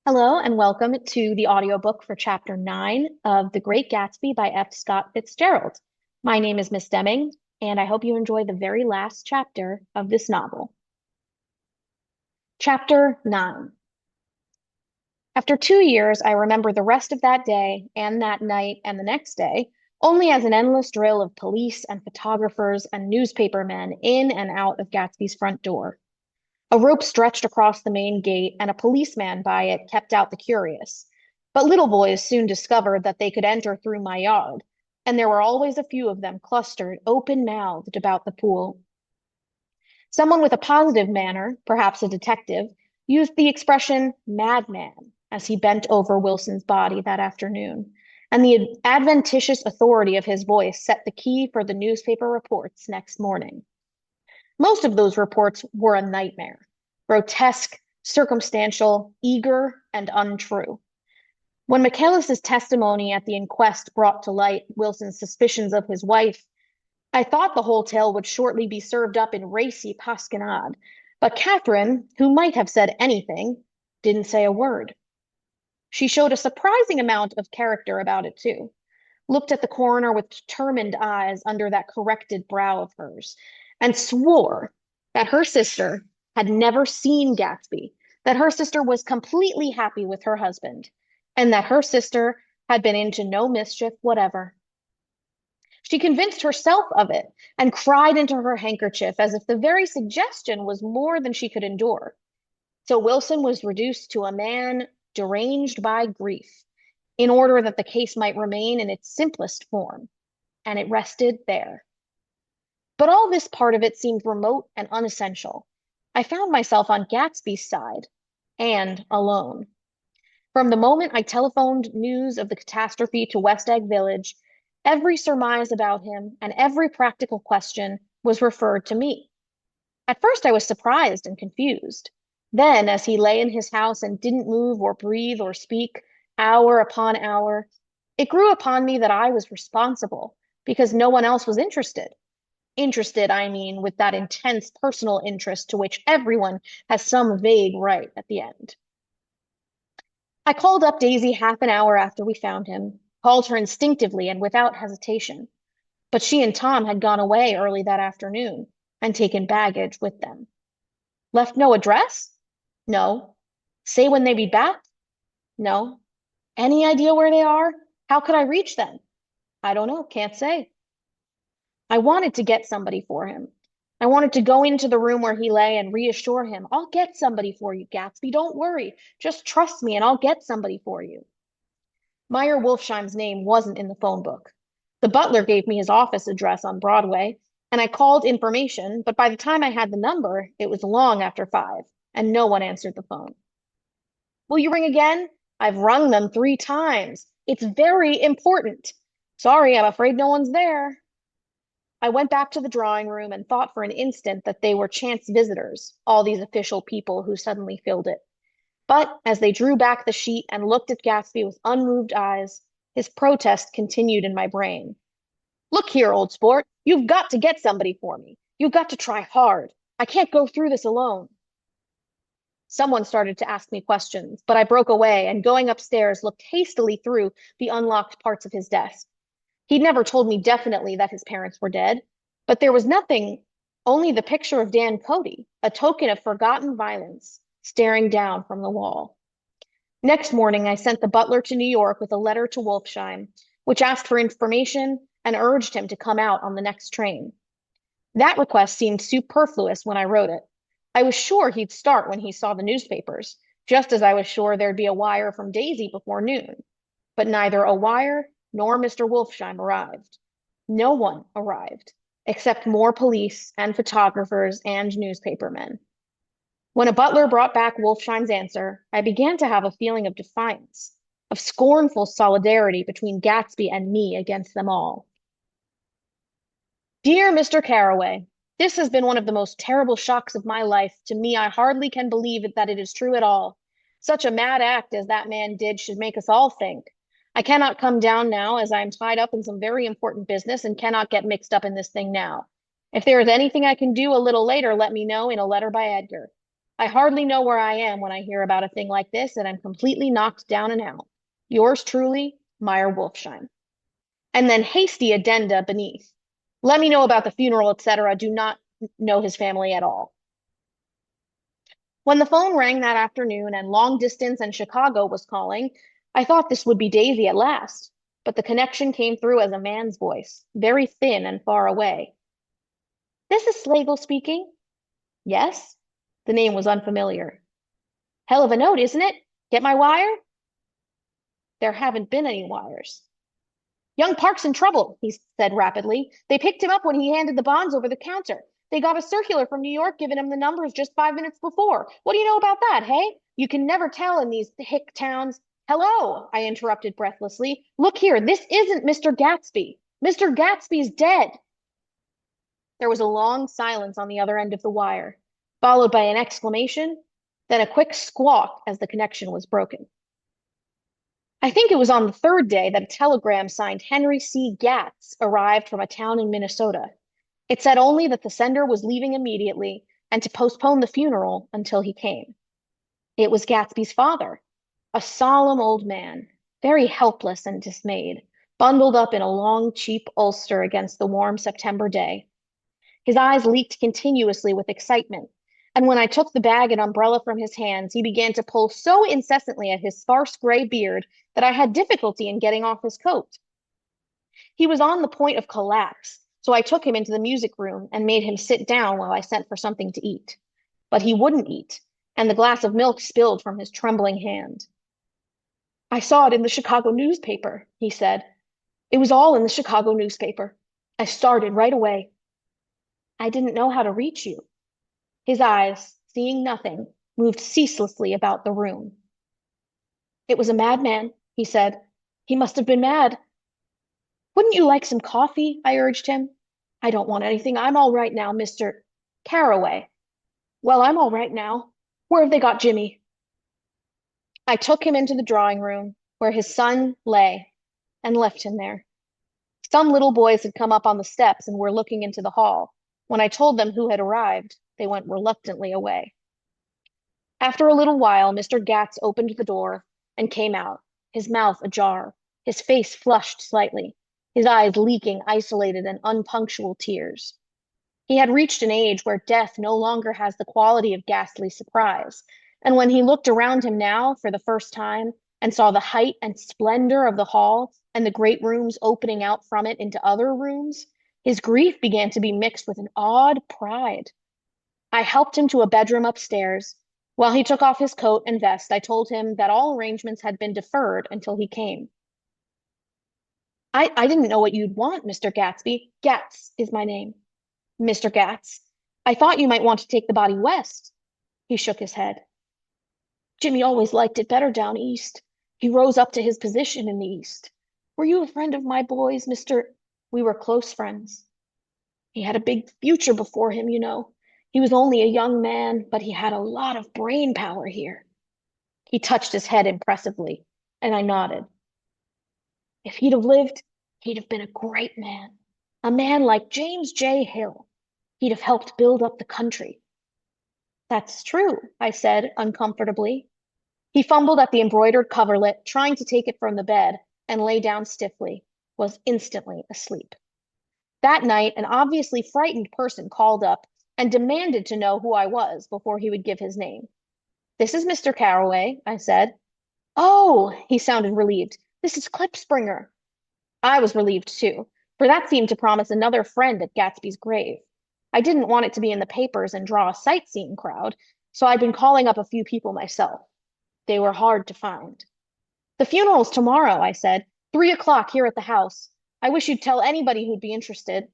Hello and welcome to the audiobook for Chapter 9 of The Great Gatsby by F. Scott Fitzgerald. My name is Miss Deming, and I hope you enjoy the very last chapter of this novel. Chapter 9. After 2 years, I remember the rest of that day and that night and the next day only as an endless drill of police and photographers and newspaper men in and out of Gatsby's front door. A rope stretched across the main gate, and a policeman by it kept out the curious. But little boys soon discovered that they could enter through my yard, and there were always a few of them clustered, open-mouthed about the pool. Someone with a positive manner, perhaps a detective, used the expression madman as he bent over Wilson's body that afternoon, and the adventitious authority of his voice set the key for the newspaper reports next morning. Most of those reports were a nightmare, grotesque, circumstantial, eager, and untrue. When Michaelis's testimony at the inquest brought to light Wilson's suspicions of his wife, I thought the whole tale would shortly be served up in racy pasquinade, but Catherine, who might have said anything, didn't say a word. She showed a surprising amount of character about it, too. Looked at the coroner with determined eyes under that corrected brow of hers, and swore that her sister had never seen Gatsby, that her sister was completely happy with her husband, and that her sister had been into no mischief whatever. She convinced herself of it and cried into her handkerchief as if the very suggestion was more than she could endure. So Wilson was reduced to a man deranged by grief, in order that the case might remain in its simplest form, and it rested there. But all this part of it seemed remote and unessential. I found myself on Gatsby's side, and alone. From the moment I telephoned news of the catastrophe to West Egg Village, every surmise about him and every practical question was referred to me. At first I was surprised and confused. Then, as he lay in his house and didn't move or breathe or speak, hour upon hour, it grew upon me that I was responsible because no one else was interested. Interested, I mean, with that intense personal interest to which everyone has some vague right at the end. I called up Daisy half an hour after we found him, called her instinctively and without hesitation. But she and Tom had gone away early that afternoon and taken baggage with them. Left no address? No. Say when they be back? No. Any idea where they are? How could I reach them? I don't know, can't say. I wanted to get somebody for him. I wanted to go into the room where he lay and reassure him, I'll get somebody for you, Gatsby. Don't worry. Just trust me and I'll get somebody for you. Meyer Wolfsheim's name wasn't in the phone book. The butler gave me his office address on Broadway, and I called information, but by the time I had the number, it was long after 5, and no one answered the phone. Will you ring again? I've rung them 3 times. It's very important. Sorry, I'm afraid no one's there. I went back to the drawing room and thought for an instant that they were chance visitors, all these official people who suddenly filled it. But as they drew back the sheet and looked at Gatsby with unmoved eyes, his protest continued in my brain. Look here, old sport, you've got to get somebody for me. You've got to try hard. I can't go through this alone. Someone started to ask me questions, but I broke away and going upstairs looked hastily through the unlocked parts of his desk. He'd never told me definitely that his parents were dead, but there was nothing, only the picture of Dan Cody, a token of forgotten violence, staring down from the wall. Next morning, I sent the butler to New York with a letter to Wolfsheim, which asked for information and urged him to come out on the next train. That request seemed superfluous when I wrote it. I was sure he'd start when he saw the newspapers, just as I was sure there'd be a wire from Daisy before noon. But neither a wire nor Mr. Wolfsheim arrived. No one arrived, except more police and photographers and newspapermen. When a butler brought back Wolfsheim's answer, I began to have a feeling of defiance, of scornful solidarity between Gatsby and me against them all. Dear Mr. Carroway, this has been one of the most terrible shocks of my life. To me, I hardly can believe that it is true at all. Such a mad act as that man did should make us all think. I cannot come down now as I am tied up in some very important business and cannot get mixed up in this thing now. If there is anything I can do a little later, let me know in a letter by Edgar. I hardly know where I am when I hear about a thing like this, and I'm completely knocked down and out. Yours truly, Meyer Wolfsheim. And then hasty addenda beneath. Let me know about the funeral, etc. Do not know his family at all. When the phone rang that afternoon and long distance and Chicago was calling, I thought this would be Daisy at last. But the connection came through as a man's voice, very thin and far away. This is Slagle speaking. Yes? The name was unfamiliar. Hell of a note, isn't it? Get my wire? There haven't been any wires. Young Park's in trouble, he said rapidly. They picked him up when he handed the bonds over the counter. They got a circular from New York giving him the numbers just 5 minutes before. What do you know about that, hey? You can never tell in these hick towns. Hello, I interrupted breathlessly. Look here, this isn't Mr. Gatsby. Mr. Gatsby's dead. There was a long silence on the other end of the wire, followed by an exclamation, then a quick squawk as the connection was broken. I think it was on the third day that a telegram signed Henry C. Gatz arrived from a town in Minnesota. It said only that the sender was leaving immediately and to postpone the funeral until he came. It was Gatsby's father, a solemn old man, very helpless and dismayed, bundled up in a long, cheap ulster against the warm September day. His eyes leaked continuously with excitement, and when I took the bag and umbrella from his hands, he began to pull so incessantly at his sparse gray beard that I had difficulty in getting off his coat. He was on the point of collapse, so I took him into the music room and made him sit down while I sent for something to eat. But he wouldn't eat, and the glass of milk spilled from his trembling hand. I saw it in the Chicago newspaper, he said. It was all in the Chicago newspaper. I started right away. I didn't know how to reach you. His eyes, seeing nothing, moved ceaselessly about the room. It was a madman, he said. He must have been mad. Wouldn't you like some coffee? I urged him. I don't want anything. I'm all right now, Mr. Caraway. Well, I'm all right now. Where have they got Jimmy? I took him into the drawing room where his son lay and left him there. Some little boys had come up on the steps and were looking into the hall. When I told them who had arrived, they went reluctantly away. After a little while, Mr. Gatz opened the door and came out, his mouth ajar, his face flushed slightly, his eyes leaking isolated and unpunctual tears. He had reached an age where death no longer has the quality of ghastly surprise, and when he looked around him now for the first time and saw the height and splendor of the hall and the great rooms opening out from it into other rooms, his grief began to be mixed with an odd pride. I helped him to a bedroom upstairs. While he took off his coat and vest, I told him that all arrangements had been deferred until he came. I didn't know what you'd want, Mr. Gatsby. Gatz is my name. Mr. Gatz, I thought you might want to take the body west. He shook his head. Jimmy always liked it better down east. He rose up to his position in the east. Were you a friend of my boy's, Mr. We were close friends. He had a big future before him, you know. He was only a young man, but he had a lot of brain power here. He touched his head impressively, and I nodded. If he'd have lived, he'd have been a great man. A man like James J. Hill. He'd have helped build up the country. That's true, I said uncomfortably. He fumbled at the embroidered coverlet, trying to take it from the bed, and lay down stiffly, was instantly asleep. That night, an obviously frightened person called up and demanded to know who I was before he would give his name. This is Mr. Caraway, I said. Oh, he sounded relieved. This is Klipspringer. I was relieved too, for that seemed to promise another friend at Gatsby's grave. I didn't want it to be in the papers and draw a sightseeing crowd, so I'd been calling up a few people myself. They were hard to find. The funeral's tomorrow, I said. 3 o'clock here at the house. I wish you'd tell anybody who'd be interested.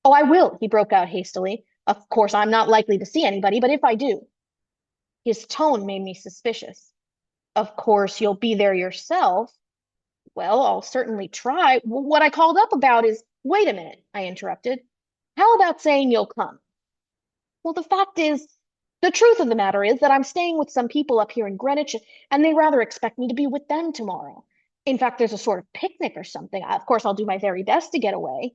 Oh, I will, he broke out hastily. Of course, I'm not likely to see anybody, but if I do. His tone made me suspicious. Of course, you'll be there yourself. Well, I'll certainly try. What I called up about is... Wait a minute, I interrupted. How about saying you'll come? Well, the fact is, the truth of the matter is that I'm staying with some people up here in Greenwich, and they rather expect me to be with them tomorrow. In fact, there's a sort of picnic or something. Of course, I'll do my very best to get away.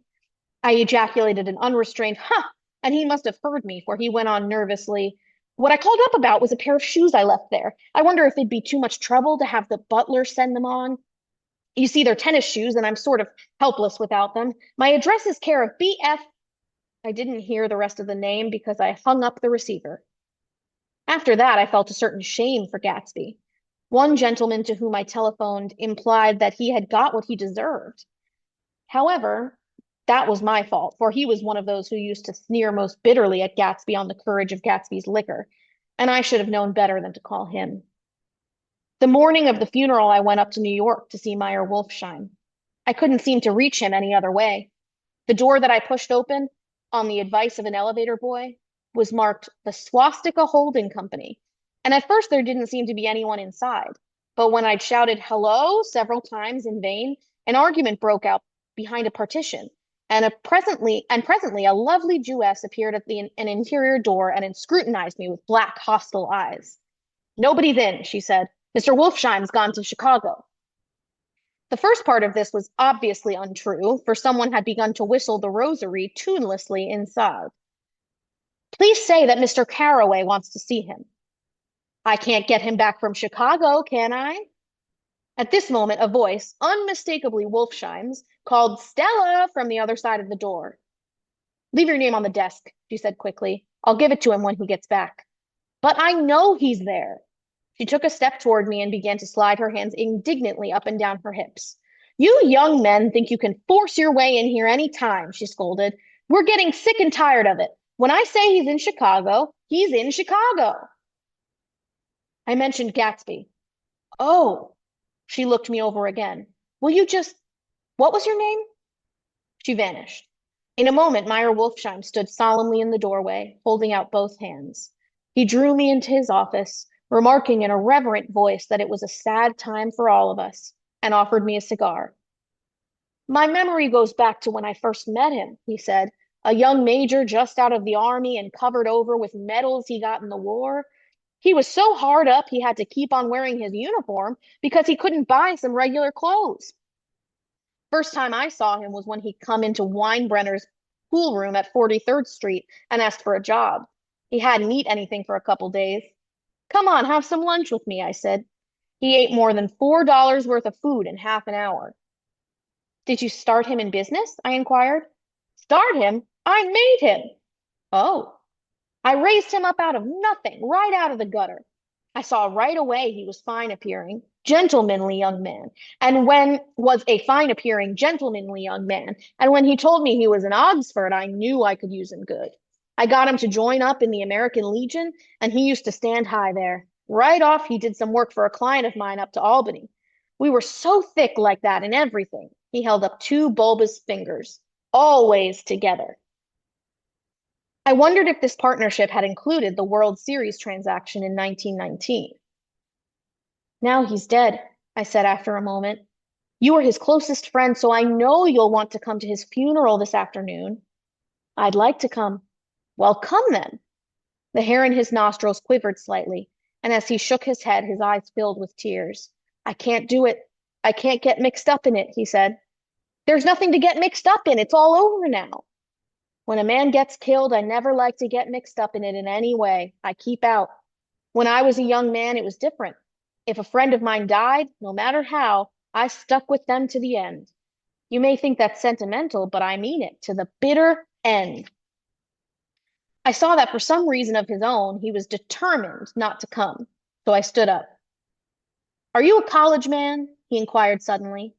I ejaculated an unrestrained, "Huh!" and he must have heard me, for he went on nervously. What I called up about was a pair of shoes I left there. I wonder if it'd be too much trouble to have the butler send them on. You see, they're tennis shoes, and I'm sort of helpless without them. My address is care of BF. I didn't hear the rest of the name because I hung up the receiver. After that, I felt a certain shame for Gatsby. One gentleman to whom I telephoned implied that he had got what he deserved. However, that was my fault, for he was one of those who used to sneer most bitterly at Gatsby on the courage of Gatsby's liquor, and I should have known better than to call him. The morning of the funeral, I went up to New York to see Meyer Wolfsheim. I couldn't seem to reach him any other way. The door that I pushed open, on the advice of an elevator boy, was marked the Swastika Holding Company. And at first there didn't seem to be anyone inside. But when I'd shouted hello several times in vain, an argument broke out behind a partition. Presently a lovely Jewess appeared at an interior door and scrutinized me with black, hostile eyes. Nobody's in, she said. Mr. Wolfsheim's gone to Chicago. The first part of this was obviously untrue, for someone had begun to whistle the rosary tunelessly inside. Please say that Mr. Carroway wants to see him. I can't get him back from Chicago, can I? At this moment, a voice, unmistakably Wolfsheim's, called Stella from the other side of the door. Leave your name on the desk, she said quickly. I'll give it to him when he gets back. But I know he's there. She took a step toward me and began to slide her hands indignantly up and down her hips. You young men think you can force your way in here any time, she scolded. We're getting sick and tired of it. When I say he's in Chicago, he's in Chicago. I mentioned Gatsby. Oh, she looked me over again. What was your name? She vanished. In a moment, Meyer Wolfsheim stood solemnly in the doorway, holding out both hands. He drew me into his office, remarking in a reverent voice that it was a sad time for all of us, and offered me a cigar. My memory goes back to when I first met him, he said, a young major just out of the army and covered over with medals he got in the war. He was so hard up he had to keep on wearing his uniform because he couldn't buy some regular clothes. First time I saw him was when he come into Weinbrenner's pool room at 43rd Street and asked for a job. He hadn't eat anything for a couple days. Come on, have some lunch with me, I said. He ate more than $4 worth of food in half an hour. Did you start him in business? I inquired. Start him? I made him. Oh, I raised him up out of nothing, right out of the gutter. I saw right away he was fine appearing, gentlemanly young man. And when was a fine appearing, gentlemanly young man, and when he told me he was in Oxford, I knew I could use him good. I got him to join up in the American Legion, and he used to stand high there. Right off, he did some work for a client of mine up to Albany. We were so thick like that in everything. He held up two bulbous fingers, always together. I wondered if this partnership had included the World Series transaction in 1919. Now he's dead, I said after a moment. You are his closest friend, so I know you'll want to come to his funeral this afternoon. I'd like to come. Well, come then. The hair in his nostrils quivered slightly, and as he shook his head, his eyes filled with tears. I can't do it. I can't get mixed up in it, he said. There's nothing to get mixed up in. It's all over now. When a man gets killed, I never like to get mixed up in it in any way. I keep out. When I was a young man, it was different. If a friend of mine died, no matter how, I stuck with them to the end. You may think that's sentimental, but I mean it, to the bitter end. I saw that for some reason of his own, he was determined not to come, so I stood up. Are you a college man? He inquired suddenly.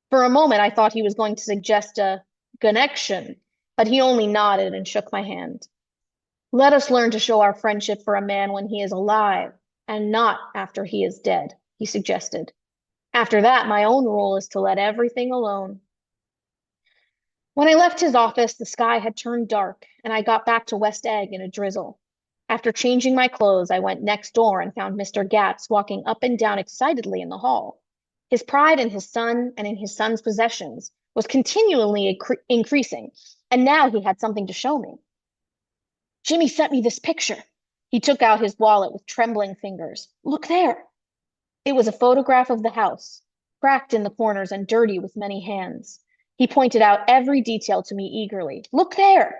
For a moment, I thought he was going to suggest a connection, but he only nodded and shook my hand. Let us learn to show our friendship for a man when he is alive, and not after he is dead, he suggested. After that, my own rule is to let everything alone. When I left his office, the sky had turned dark, and I got back to West Egg in a drizzle. After changing my clothes, I went next door and found Mr. Gatz walking up and down excitedly in the hall. His pride in his son and in his son's possessions was continually increasing, and now he had something to show me. Jimmy sent me this picture. He took out his wallet with trembling fingers. Look there. It was a photograph of the house, cracked in the corners and dirty with many hands. He pointed out every detail to me eagerly. Look there,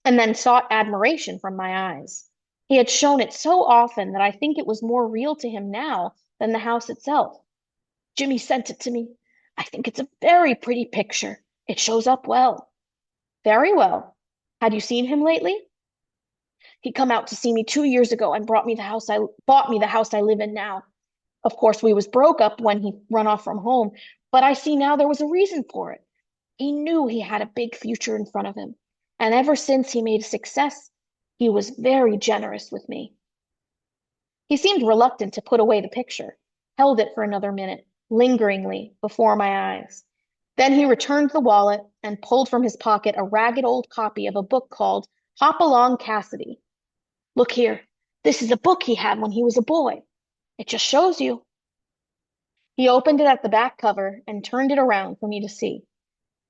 and then sought admiration from my eyes. He had shown it so often that I think it was more real to him now than the house itself. Jimmy sent it to me. I think it's a very pretty picture. It shows up well. Very well. Had you seen him lately? He come out to see me 2 years ago and bought me the house I live in now. Of course, we was broke up when he run off from home, but I see now there was a reason for it. He knew he had a big future in front of him, and ever since he made a success, he was very generous with me. He seemed reluctant to put away the picture, held it for another minute, lingeringly, before my eyes. Then he returned the wallet and pulled from his pocket a ragged old copy of a book called Hop Along Cassidy. Look here, this is a book he had when he was a boy. It just shows you. He opened it at the back cover and turned it around for me to see.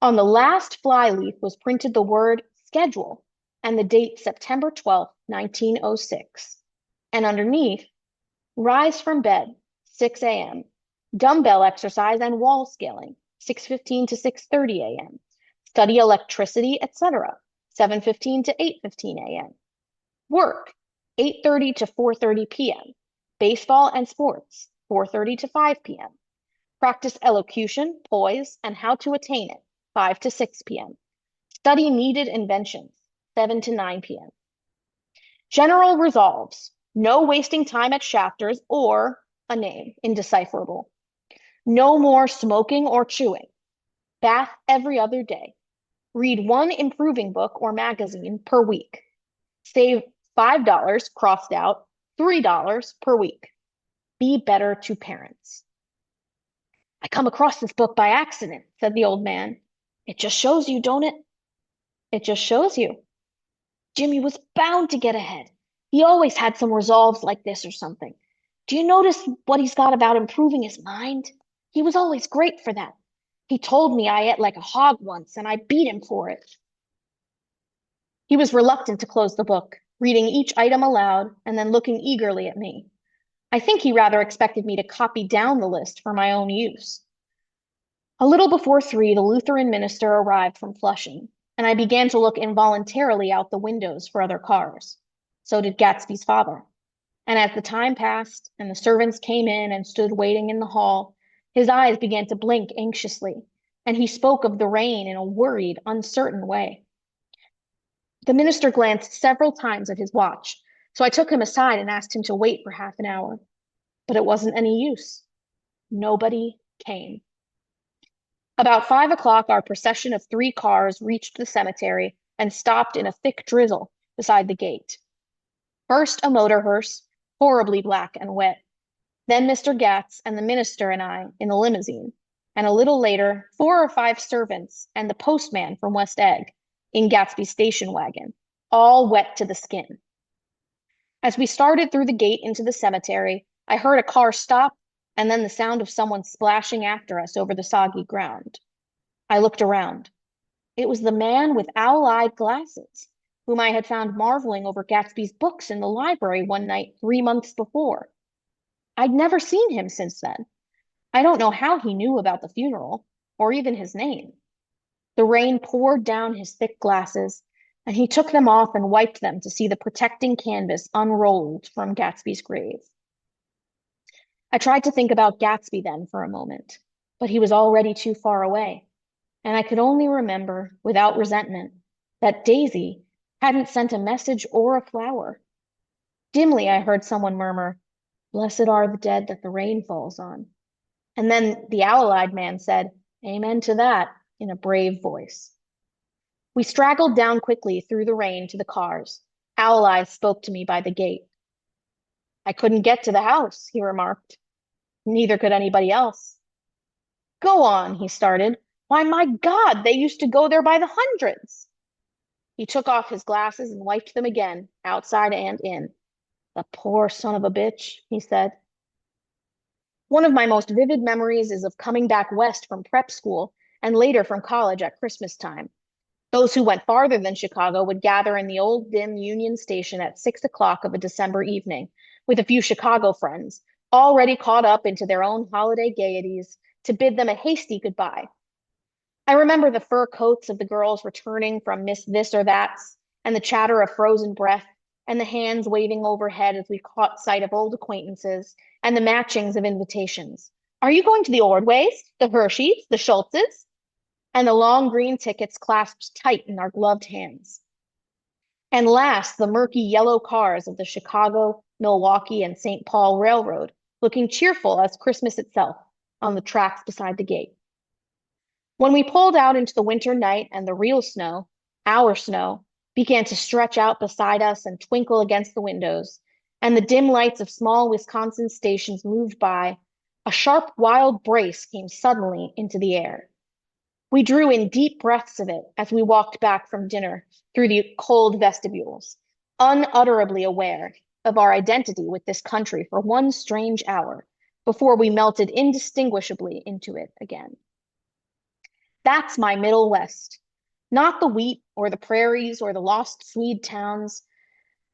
On the last flyleaf was printed the word schedule and the date September 12th, 1906. And underneath, rise from bed, 6 a.m. Dumbbell exercise and wall scaling, 6:15 to 6:30 a.m. Study electricity, etc., 7:15 to 8:15 a.m. Work, 8:30 to 4:30 p.m. Baseball and sports, 4:30 to 5 p.m. Practice elocution, poise, and how to attain it, 5 to 6 p.m. Study needed inventions, 7 to 9 p.m. General resolves, no wasting time at shafters or a name, indecipherable. No more smoking or chewing. Bath every other day. Read one improving book or magazine per week. Save $5 crossed out, $3 per week. Be better to parents. I come across this book by accident, said the old man. It just shows you, don't it? It just shows you. Jimmy was bound to get ahead. He always had some resolves like this or something. Do you notice what he's got about improving his mind? He was always great for that. He told me I ate like a hog once, and I beat him for it. He was reluctant to close the book, reading each item aloud and then looking eagerly at me. I think he rather expected me to copy down the list for my own use. A little before 3, the Lutheran minister arrived from Flushing, and I began to look involuntarily out the windows for other cars. So did Gatsby's father. And as the time passed and the servants came in and stood waiting in the hall, his eyes began to blink anxiously, and he spoke of the rain in a worried, uncertain way. The minister glanced several times at his watch, so I took him aside and asked him to wait for half an hour. But it wasn't any use. Nobody came. About 5 o'clock, our procession of 3 cars reached the cemetery and stopped in a thick drizzle beside the gate. First, a motor hearse, horribly black and wet. Then Mr. Gatz and the minister and I in the limousine. And a little later, 4 or 5 servants and the postman from West Egg in Gatsby's station wagon, all wet to the skin. As we started through the gate into the cemetery, I heard a car stop and then the sound of someone splashing after us over the soggy ground. I looked around. It was the man with owl-eyed glasses, whom I had found marveling over Gatsby's books in the library one night 3 months before. I'd never seen him since then. I don't know how he knew about the funeral, or even his name. The rain poured down his thick glasses, and he took them off and wiped them to see the protecting canvas unrolled from Gatsby's grave. I tried to think about Gatsby then for a moment, but he was already too far away, and I could only remember, without resentment, that Daisy hadn't sent a message or a flower. Dimly, I heard someone murmur, "Blessed are the dead that the rain falls on." And then the owl-eyed man said, "Amen to that," in a brave voice. We straggled down quickly through the rain to the cars. Owl Eyes spoke to me by the gate. "I couldn't get to the house," he remarked. Neither could anybody else. "Go on," he started. "Why, my God, they used to go there by the hundreds." He took off his glasses and wiped them again, outside and in. "The poor son of a bitch," he said. One of my most vivid memories is of coming back west from prep school and later from college at Christmas time. Those who went farther than Chicago would gather in the old dim Union Station at 6 o'clock of a December evening with a few Chicago friends, already caught up into their own holiday gaieties, to bid them a hasty goodbye. I remember the fur coats of the girls returning from Miss This or That's and the chatter of frozen breath, and the hands waving overhead as we caught sight of old acquaintances and the matchings of invitations. Are you going to the Ordways, the Hersheys, the Schultzes? And the long green tickets clasped tight in our gloved hands. And last, the murky yellow cars of the Chicago, Milwaukee, and St. Paul Railroad, looking cheerful as Christmas itself on the tracks beside the gate. When we pulled out into the winter night and the real snow, our snow, began to stretch out beside us and twinkle against the windows, and the dim lights of small Wisconsin stations moved by, a sharp, wild brace came suddenly into the air. We drew in deep breaths of it as we walked back from dinner through the cold vestibules, unutterably aware of our identity with this country for one strange hour before we melted indistinguishably into it again. That's my Middle West, not the wheat or the prairies or the lost Swede towns,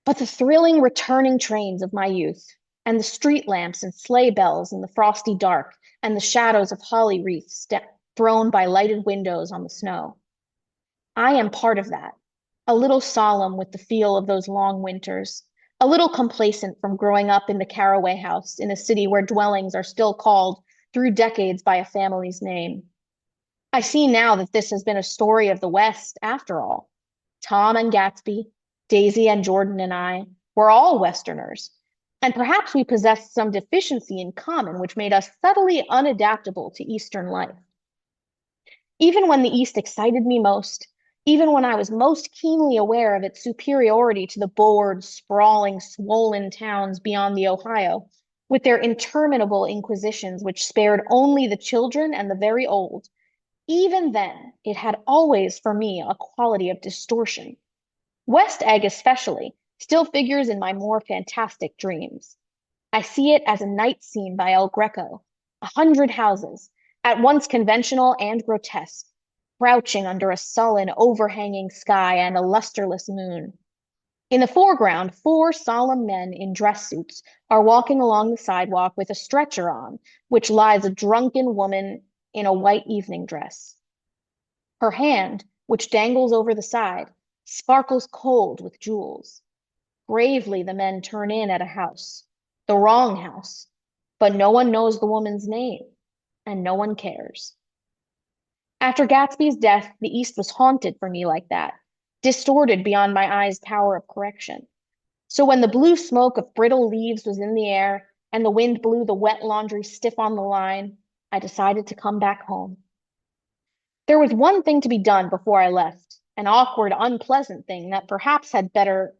but the thrilling returning trains of my youth, and the street lamps and sleigh bells in the frosty dark, and the shadows of holly wreaths thrown by lighted windows on the snow. I am part of that, a little solemn with the feel of those long winters, a little complacent from growing up in the Caraway House in a city where dwellings are still called through decades by a family's name. I see now that this has been a story of the West after all. Tom and Gatsby, Daisy and Jordan and I were all Westerners, and perhaps we possessed some deficiency in common which made us subtly unadaptable to Eastern life. Even when the East excited me most, even when I was most keenly aware of its superiority to the bored, sprawling, swollen towns beyond the Ohio, with their interminable inquisitions which spared only the children and the very old, even then it had always for me a quality of distortion. West Egg especially still figures in my more fantastic dreams. I see it as a night scene by El Greco, 100 houses, at once conventional and grotesque, crouching under a sullen, overhanging sky and a lusterless moon. In the foreground, 4 solemn men in dress suits are walking along the sidewalk with a stretcher on, which lies a drunken woman in a white evening dress. Her hand, which dangles over the side, sparkles cold with jewels. Gravely the men turn in at a house, the wrong house, but no one knows the woman's name, and no one cares. After Gatsby's death, the East was haunted for me like that, distorted beyond my eyes' power of correction. So when the blue smoke of brittle leaves was in the air, and the wind blew the wet laundry stiff on the line, I decided to come back home. There was one thing to be done before I left, an awkward, unpleasant thing that perhaps had better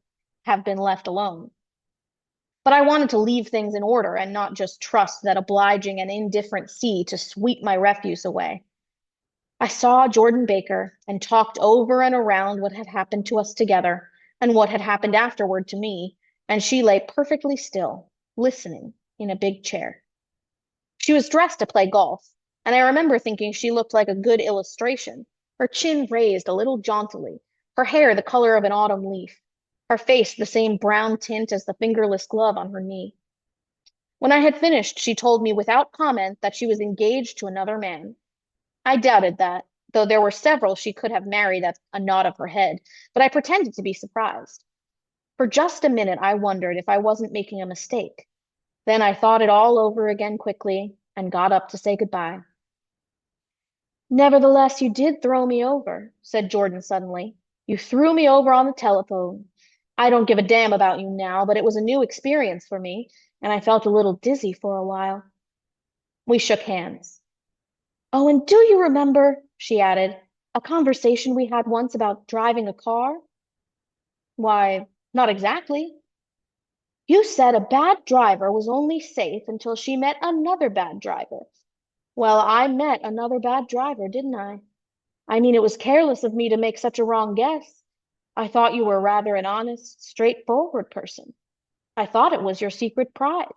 have been left alone. But I wanted to leave things in order and not just trust that obliging and indifferent sea to sweep my refuse away. I saw Jordan Baker and talked over and around what had happened to us together and what had happened afterward to me, and she lay perfectly still, listening in a big chair. She was dressed to play golf, and I remember thinking she looked like a good illustration, her chin raised a little jauntily, her hair the color of an autumn leaf, her face the same brown tint as the fingerless glove on her knee. When I had finished, she told me without comment that she was engaged to another man. I doubted that, though there were several she could have married at a nod of her head, but I pretended to be surprised. For just a minute, I wondered if I wasn't making a mistake. Then I thought it all over again quickly and got up to say goodbye. Nevertheless, you did throw me over, said Jordan suddenly. You threw me over on the telephone. I don't give a damn about you now, but it was a new experience for me, and I felt a little dizzy for a while. We shook hands. Oh, and do you remember, she added, a conversation we had once about driving a car? Why, not exactly. You said a bad driver was only safe until she met another bad driver. Well, I met another bad driver, didn't I? I mean, it was careless of me to make such a wrong guess. I thought you were rather an honest, straightforward person. I thought it was your secret pride.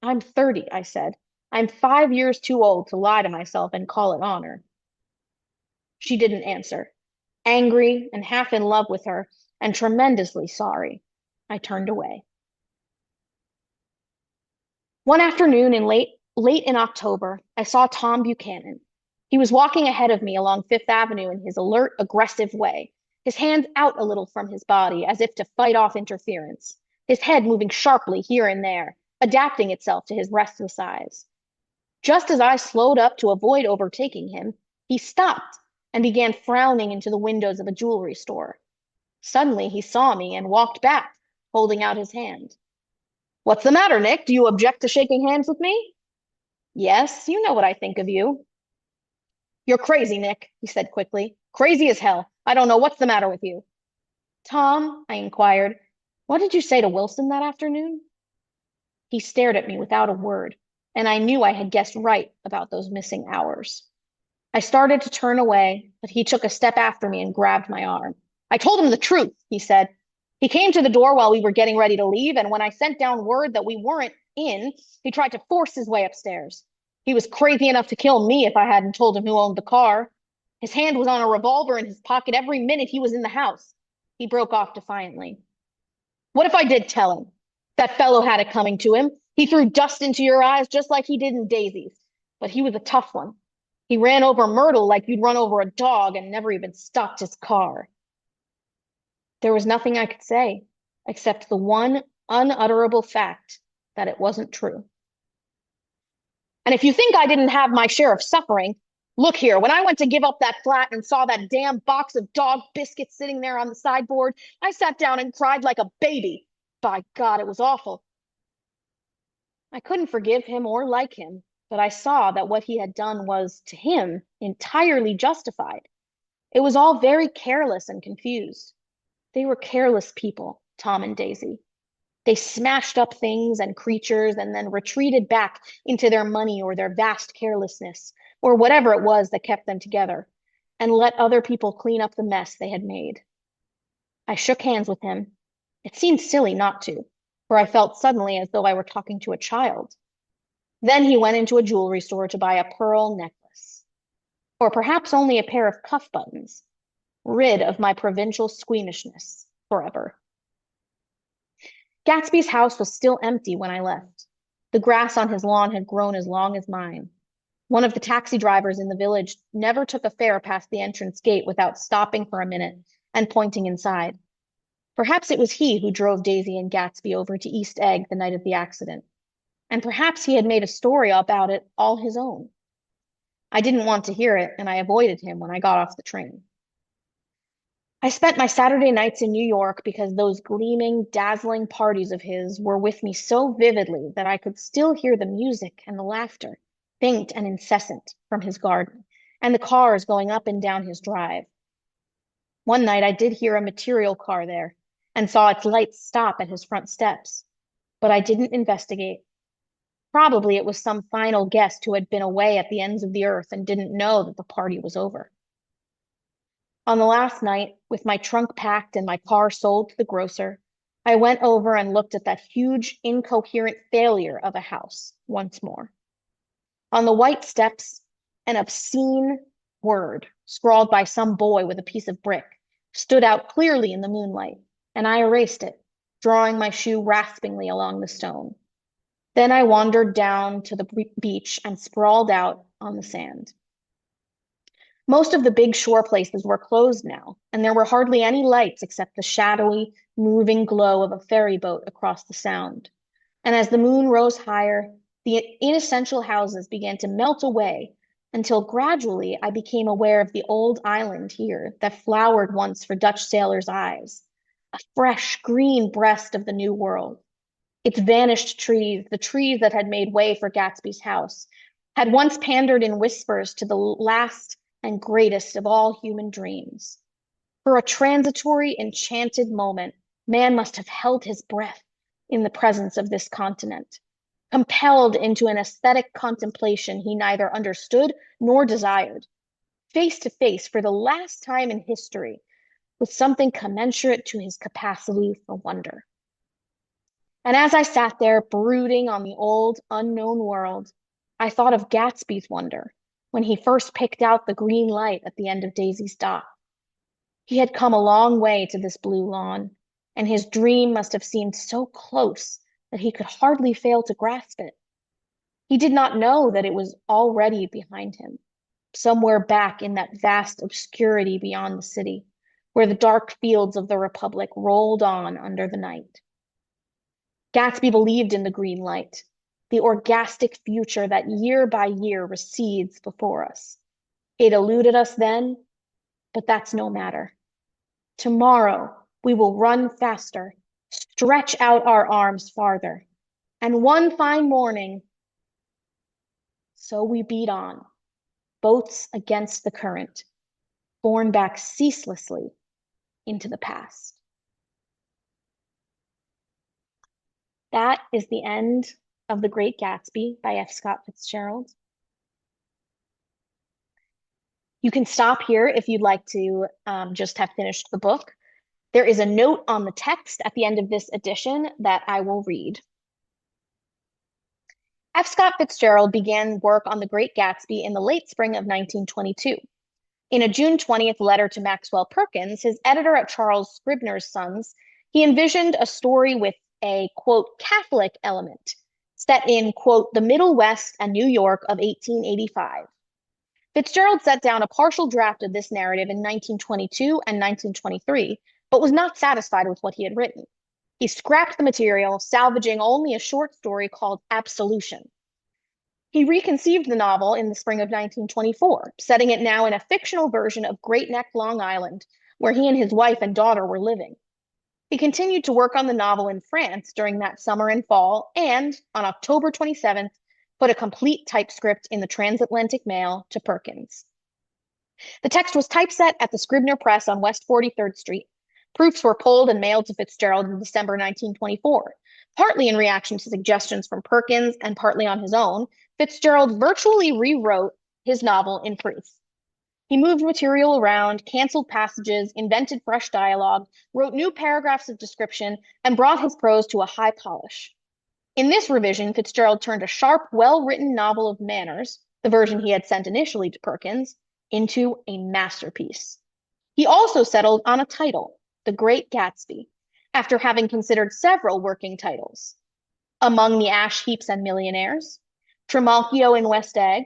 I'm 30, I said. I'm 5 years too old to lie to myself and call it honor. She didn't answer. Angry and half in love with her, and tremendously sorry, I turned away. One afternoon in late in October, I saw Tom Buchanan. He was walking ahead of me along Fifth Avenue in his alert, aggressive way, his hands out a little from his body as if to fight off interference, his head moving sharply here and there, adapting itself to his restless eyes. Just as I slowed up to avoid overtaking him, he stopped and began frowning into the windows of a jewelry store. Suddenly, he saw me and walked back, holding out his hand. What's the matter, Nick? Do you object to shaking hands with me? Yes, you know what I think of you. You're crazy, Nick, he said quickly. Crazy as hell. I don't know what's the matter with you. Tom, I inquired, what did you say to Wilson that afternoon? He stared at me without a word, and I knew I had guessed right about those missing hours. I started to turn away, but he took a step after me and grabbed my arm. I told him the truth, he said. He came to the door while we were getting ready to leave, and when I sent down word that we weren't in, he tried to force his way upstairs. He was crazy enough to kill me if I hadn't told him who owned the car. His hand was on a revolver in his pocket every minute he was in the house. He broke off defiantly. What if I did tell him? That fellow had it coming to him. He threw dust into your eyes just like he did in Daisy's. But he was a tough one. He ran over Myrtle like you'd run over a dog and never even stopped his car. There was nothing I could say, except the one unutterable fact that it wasn't true. And if you think I didn't have my share of suffering, look here. When I went to give up that flat and saw that damn box of dog biscuits sitting there on the sideboard, I sat down and cried like a baby. By God, it was awful. I couldn't forgive him or like him, but I saw that what he had done was, to him, entirely justified. It was all very careless and confused. They were careless people, Tom and Daisy. They smashed up things and creatures and then retreated back into their money or their vast carelessness, or whatever it was that kept them together, and let other people clean up the mess they had made. I shook hands with him. It seemed silly not to, for I felt suddenly as though I were talking to a child. Then he went into a jewelry store to buy a pearl necklace, or perhaps only a pair of cuff buttons, rid of my provincial squeamishness forever. Gatsby's house was still empty when I left. The grass on his lawn had grown as long as mine. One of the taxi drivers in the village never took a fare past the entrance gate without stopping for a minute and pointing inside. Perhaps it was he who drove Daisy and Gatsby over to East Egg the night of the accident. And perhaps he had made a story about it all his own. I didn't want to hear it, and I avoided him when I got off the train. I spent my Saturday nights in New York because those gleaming, dazzling parties of his were with me so vividly that I could still hear the music and the laughter, faint and incessant, from his garden, and the cars going up and down his drive. One night I did hear a material car there and saw its lights stop at his front steps, but I didn't investigate. Probably it was some final guest who had been away at the ends of the earth and didn't know that the party was over. On the last night, with my trunk packed and my car sold to the grocer, I went over and looked at that huge, incoherent failure of a house once more. On the white steps, an obscene word, scrawled by some boy with a piece of brick, stood out clearly in the moonlight, and I erased it, drawing my shoe raspingly along the stone. Then I wandered down to the beach and sprawled out on the sand. Most of the big shore places were closed now, and there were hardly any lights except the shadowy, moving glow of a ferry boat across the sound. And as the moon rose higher, the inessential houses began to melt away until gradually I became aware of the old island here that flowered once for Dutch sailors' eyes, a fresh green breast of the New World. Its vanished trees, the trees that had made way for Gatsby's house, had once pandered in whispers to the last and greatest of all human dreams. For a transitory, enchanted moment, man must have held his breath in the presence of this continent, compelled into an aesthetic contemplation he neither understood nor desired, face to face for the last time in history with something commensurate to his capacity for wonder. And as I sat there brooding on the old, unknown world, I thought of Gatsby's wonder when he first picked out the green light at the end of Daisy's dock. He had come a long way to this blue lawn, and his dream must have seemed so close that he could hardly fail to grasp it. He did not know that it was already behind him, somewhere back in that vast obscurity beyond the city, where the dark fields of the Republic rolled on under the night. Gatsby believed in the green light, the orgastic future that year by year recedes before us. It eluded us then, but that's no matter. Tomorrow, we will run faster, stretch out our arms farther, and one fine morning, so we beat on, boats against the current, borne back ceaselessly into the past. That is the end of The Great Gatsby by F. Scott Fitzgerald. You can stop here if you'd like to just have finished the book. There is a note on the text at the end of this edition that I will read. F. Scott Fitzgerald began work on The Great Gatsby in the late spring of 1922. In a June 20th letter to Maxwell Perkins, his editor at Charles Scribner's Sons, he envisioned a story with a, quote, Catholic element, set in, quote, the Middle West and New York of 1885. Fitzgerald set down a partial draft of this narrative in 1922 and 1923, but was not satisfied with what he had written. He scrapped the material, salvaging only a short story called Absolution. He reconceived the novel in the spring of 1924, setting it now in a fictional version of Great Neck, Long Island, where he and his wife and daughter were living. He continued to work on the novel in France during that summer and fall, and on October 27th, put a complete typescript in the transatlantic mail to Perkins. The text was typeset at the Scribner Press on West 43rd Street. Proofs were pulled and mailed to Fitzgerald in December 1924. Partly in reaction to suggestions from Perkins and partly on his own, Fitzgerald virtually rewrote his novel in proofs. He moved material around, canceled passages, invented fresh dialogue, wrote new paragraphs of description, and brought his prose to a high polish. In this revision, Fitzgerald turned a sharp, well-written novel of manners, the version he had sent initially to Perkins, into a masterpiece. He also settled on a title, The Great Gatsby, after having considered several working titles. Among the Ash Heaps and Millionaires, Trimalchio in West Egg,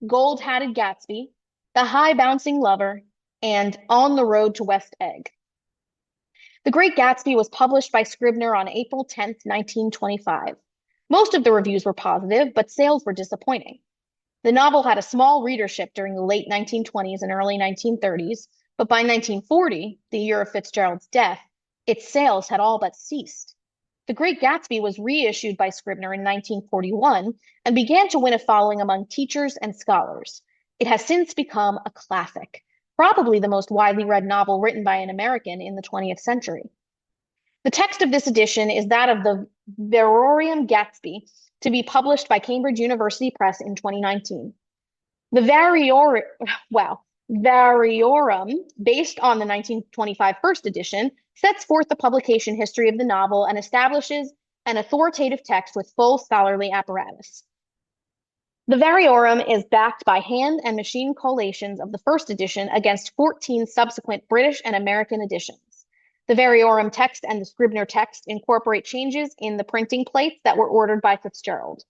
Gold-Hatted Gatsby, The High Bouncing Lover, and On the Road to West Egg. The Great Gatsby was published by Scribner on April 10, 1925. Most of the reviews were positive, but sales were disappointing. The novel had a small readership during the late 1920s and early 1930s, but by 1940, the year of Fitzgerald's death, its sales had all but ceased. The Great Gatsby was reissued by Scribner in 1941 and began to win a following among teachers and scholars. It has since become a classic, probably the most widely read novel written by an American in the 20th century. The text of this edition is that of the Variorum Gatsby, to be published by Cambridge University Press in 2019. The Variorum, based on the 1925 first edition, sets forth the publication history of the novel and establishes an authoritative text with full scholarly apparatus. The Variorum is backed by hand and machine collations of the first edition against 14 subsequent British and American editions. The Variorum text and the Scribner text incorporate changes in the printing plates that were ordered by Fitzgerald.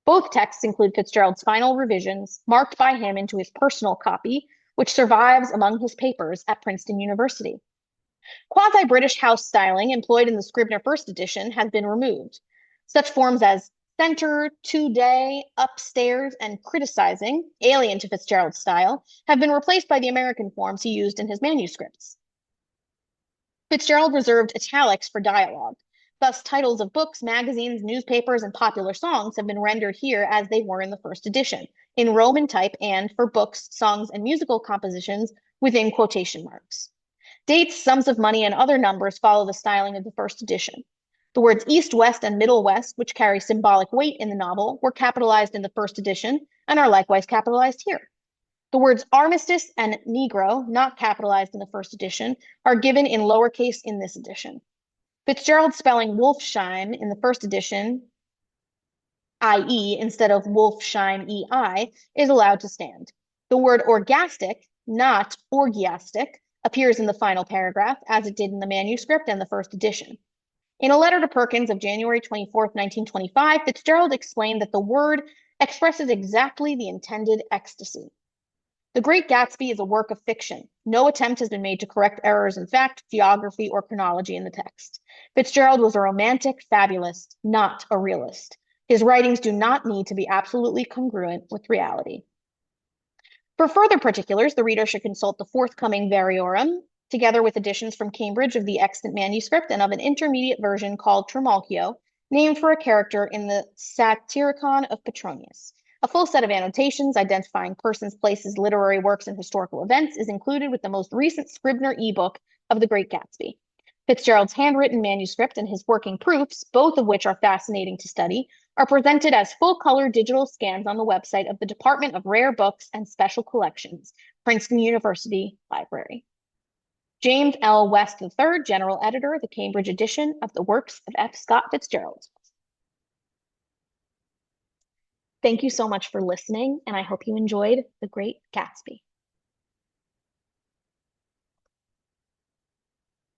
Both texts include Fitzgerald's final revisions, marked by him into his personal copy, which survives among his papers at Princeton University. Quasi-British house styling employed in the Scribner first edition has been removed. Such forms as center, today, upstairs, and criticizing, alien to Fitzgerald's style, have been replaced by the American forms he used in his manuscripts. Fitzgerald reserved italics for dialogue. Thus, titles of books, magazines, newspapers, and popular songs have been rendered here as they were in the first edition, in Roman type and, for books, songs, and musical compositions, within quotation marks. Dates, sums of money, and other numbers follow the styling of the first edition. The words East, West, and Middle West, which carry symbolic weight in the novel, were capitalized in the first edition and are likewise capitalized here. The words armistice and Negro, not capitalized in the first edition, are given in lowercase in this edition. Fitzgerald spelling Wolfsheim in the first edition, I-E, instead of Wolfsheim, E-I, is allowed to stand. The word orgastic, not orgiastic, appears in the final paragraph, as it did in the manuscript and the first edition. In a letter to Perkins of January 24, 1925, Fitzgerald explained that the word expresses exactly the intended ecstasy. The Great Gatsby is a work of fiction. No attempt has been made to correct errors in fact, geography, or chronology in the text. Fitzgerald was a romantic fabulist, not a realist. His writings do not need to be absolutely congruent with reality. For further particulars, the reader should consult the forthcoming Variorum, together with editions from Cambridge of the extant manuscript and of an intermediate version called Trimalchio, named for a character in the Satyricon of Petronius. A full set of annotations identifying persons, places, literary works, and historical events is included with the most recent Scribner ebook of The Great Gatsby. Fitzgerald's handwritten manuscript and his working proofs, both of which are fascinating to study, are presented as full-color digital scans on the website of the Department of Rare Books and Special Collections, Princeton University Library. James L. West III, General Editor, the Cambridge edition of the works of F. Scott Fitzgerald. Thank you so much for listening, and I hope you enjoyed The Great Gatsby.